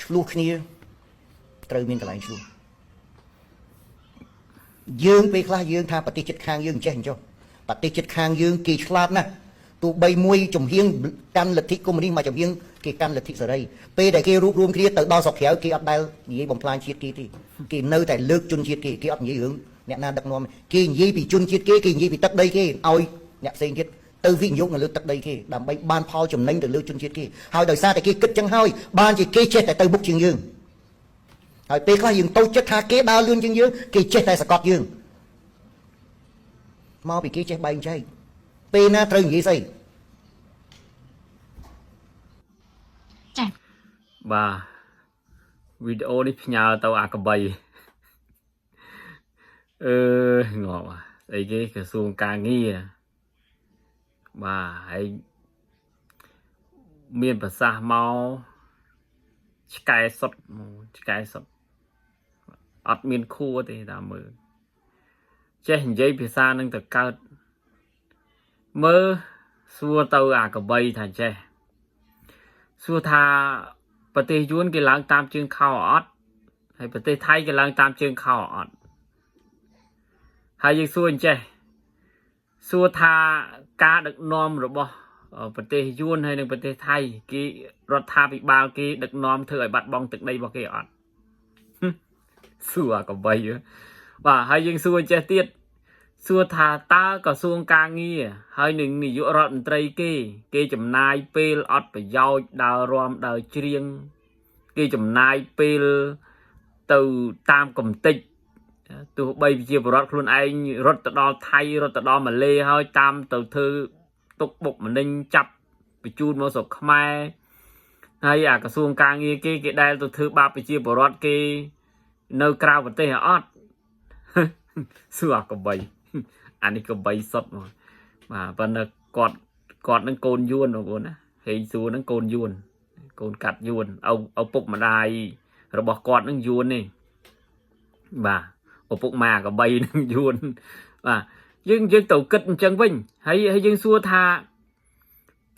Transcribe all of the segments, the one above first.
ឆ្លោះគ្នាត្រូវមានកន្លែងឆ្លោះយើងពេលខ្លះយើងថាប្រទេសជិតខាងយើងចេះអញ្ចឹងប្រទេសជិតខាងយើងគេឆ្លាតណាស់ទោះបីមួយជំហៀងកាន់លទ្ធិកុម្មុយនីសមកជំហៀងគេកាន់លទ្ធិសេរីពេលដែលគេរួបរวมគ្នាទៅដល់ស្រុកក្រៅគេអត់ដែលនិយាយបំផ្លាញជាតិគេទេគេនៅតែលើកជនជាតិគេអត់និយាយរឿងអ្នកណាដឹកនាំគេនិយាយពីជនជាតិគេនិយាយពីទឹកដីគេឲ្យអ្នកផ្សេងទៀតទៅវិនិយោគនៅលើទឹកដីគេដើម្បីបានផលចំណេញទៅលើជនជាតិគេហើយដោយសារតែគេគិតចឹងហើយបានជាគេចេះតែទៅមុខជាងយើងហើយពេលខ្លះយើងតូចចិត្តថាគេដើរលឿនជាងយើងគេចេះតែសកត់យើងមកពីគេចេះបែងចែកពេលណាត្រូវនិយាយស្អីចាបាទវីដេអូនេះផ្ញើទៅអាកបីងាប់ស្អីគេក្រសួងការងារបាទហើយមានប្រសាសន៍មកឆ្កែសុតអត់មានខួរទេតាមមើលចេះនិយាយភាសានឹងទៅកើតមើលសួរទៅអាកបីថាចេះសួរថាប្រទេសយួនគេឡើងតាមជើងខោអត់ហើយប្រទេសថៃគេឡើងតាមជើងខោអត់ហើយយើងសួរអញ្ចេះសួរថាការដឹកនាំរបស់ប្រទេសយួនហើយនិងប្រទេសថៃគេរដ្ឋាភិបាលគេដឹកនាំធ្វើឲ្យបាត់បង់ទឹកដីរបស់គេអត់សួរអាកបីបាទហើយយើងសួរអញ្ចេះទៀតសួរថាតើក្រសួងការងារហើយនឹងនាយករដ្ឋមន្ត្រីគេចំណាយពេលអត់ប្រយោជន៍ដើររាំដើរច្រៀងគេចំណាយពេលទៅតាមកំតិចទោះបីជាបរដ្ឋខ្លួនឯងរត់ទៅដល់ថៃរត់ទៅដល់ម៉ាឡេហើយតាមទៅធ្វើទុកបុកម្នេញចាប់បញ្ជូនមកស្រុកខ្មែរហើយអាក្រសួងការងារគេដែលទៅធ្វើបាបប្រជាបរដ្ឋគេនៅក្រៅប្រទេសអត់សួរអាកបីអានេះកបីសុតមកបាទប៉ុន្តែគាត់នឹងកូនយួនបងប្អូនណាហេងសួរនឹងកូនយួនកូនកាត់យួនឪពុកម្ដាយរបស់គាត់នឹងយួននេះបាទឪពុកម៉ាកបីនឹងយួនបាទយើងទៅគិតអញ្ចឹងវិញហើយយើងសួរថា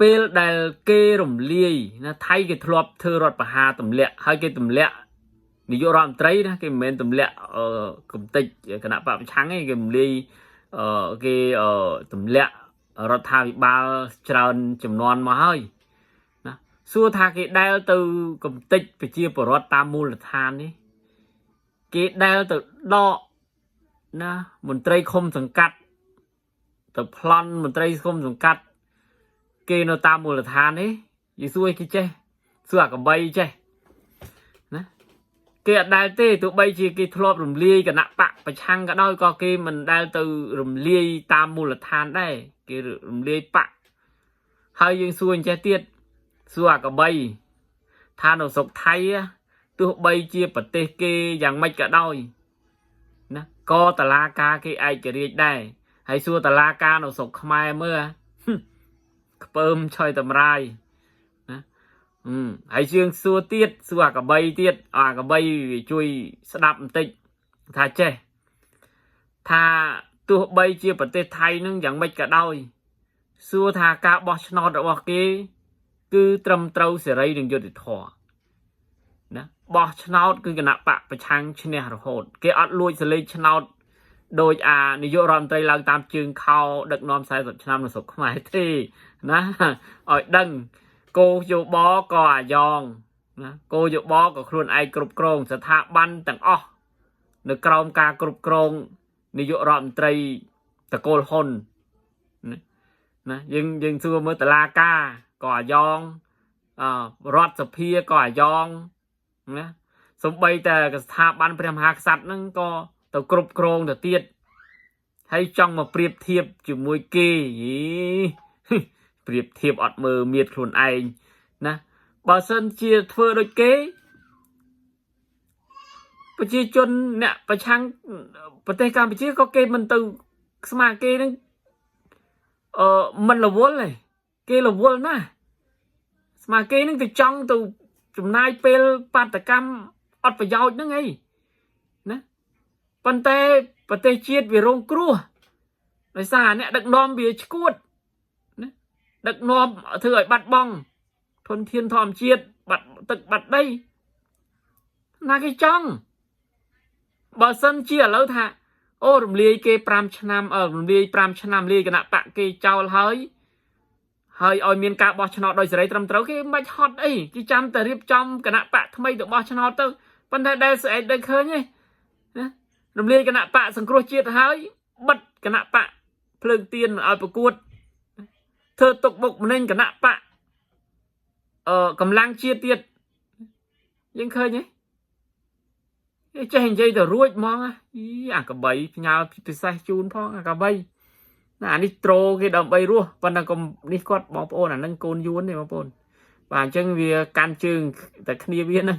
ពេលដែលគេរំលាយណាថៃគេធ្លាប់ធ្វើរដ្ឋប្រហារទម្លាក់ហើយគេទម្លាក់នាយករដ្ឋមន្ត្រីណាគេមិនមែនទម្លាក់កំតិចគណៈបព្វប្រឆាំងទេគេរំលាយគេទម្លាក់រដ្ឋាភិបាលច្រើនចំនួនមកហើយណាសួរថាគេដែលទៅកំតិចប្រជាពលរដ្ឋតាមមូលដ្ឋាននេះគេដែលទៅដកណាមន្ត្រីឃុំសង្កាត់ទៅប្លន់មន្ត្រីឃុំសង្កាត់គេនៅតាមមូលដ្ឋាននេះយីសួរគេចេះសួរអាកបីចេះណាគេអត់ដែលទេទោះបីជាគេធ្លាប់រំលាយគណៈបកប្រឆាំងក៏ដោយក៏គេមិនដែលទៅរំលាយតាមមូលដ្ឋានដែរគេរំលាយបកហើយយើងសួរអញ្ចេះទៀតសួរអាកបីថានៅស្រុកថៃទោះបីជាប្រទេសគេយ៉ាងម៉េចក៏ដោយណាក៏តឡាការគេឯករាជ្យដែរហើយសួរតឡាការនៅស្រុកខ្មែរមើលខ្ពើមឆយតម្រាយណាហើយយើងសួរទៀតសួរអាកបីទៀតអាកបីជួយស្ដាប់បន្តិចថាចេះថាទោះបីជាប្រទេសថៃនឹងយ៉ាងម៉េចក៏ដោយសួរថាការបោះឆ្នោតរបស់គេគឺត្រឹមត្រូវសេរីនិងយុត្តិធម៌ណាបោះឆ្នោតគឺគណៈបកប្រឆាំងឈ្នះរហូតគេអត់លួចសលេងឆ្នោតដោយនាយករដ្ឋមន្ត្រីឡើងតាមជើងខោដឹកនាំ40ឆ្នាំនៅស្រុកខ្មែរទេណាឲ្យដឹងគោយោបក៏អាយ៉ងណាគោយោបក៏ខ្លួនឯងគ្រប់គ្រងស្ថាប័នទាំងអស់នៅក្រោមការគ្រប់គ្រងនាយករដ្ឋមន្ត្រីតកូលហ៊ុនណាយើងសួរមើលតឡាការក៏អាយ៉ងរដ្ឋសភាក៏អាយ៉ងណាសំបីតែស្ថាប័នព្រះមហាក្សត្រហ្នឹងក៏ទៅគ្រប់គ្រងទៅទៀតហើយចង់មកប្រៀបធៀបជាមួយគេប្រៀបធៀបអត់មើលមៀតខ្លួនឯងណាបើសិនជាធ្វើដូចគេប្រជាជនអ្នកប្រឆាំងប្រទេសកម្ពុជាក៏គេមិនទៅស្មារគេនឹងមិនរវល់ទេគេរវល់ណាស់ស្មារគេនឹងទៅចង់ទៅចំណាយពេលបាតកម្មអត់ប្រយោជន៍ហ្នឹងអីណាប៉ុន្តែប្រទេសជាតិវារងគ្រោះដោយសារអ្នកដឹកនាំវាឈួតណាដឹកនាំធ្វើឲ្យបាត់បង់ធនធានធម្មជាតិបាត់ទឹកបាត់ដី na cái trong bà sân chia lâu thà ô rùm liê kê pram chanam ở rùm liê pram chanam liê cái nạ bạc kê trao hơi hơi ôi miền cả bò chọn đôi giấy trầm trấu cái mạch hot ấy cái chăm tờ riệp trong cái nạ bạc thay được bò chọn tao vấn đề đây sẽ được khơi nhé rùm liê cái nạ bạc sừng cua chia hơi bật cái nạ bạc phơi tiền ở bờ cuột thơ tục bục nên cái nạ bạc cầm lang chia tiệt nhưng khơi nhé chơi hình dây tờ ruột mong á cả bấy nhau thì sai chun phong cả bấy nè đi trô cái đầm bay rùa vẫn đang còn đi quát bóp ôn là nâng côn yuan này bóp ôn và chân vì can trường tại kia viên này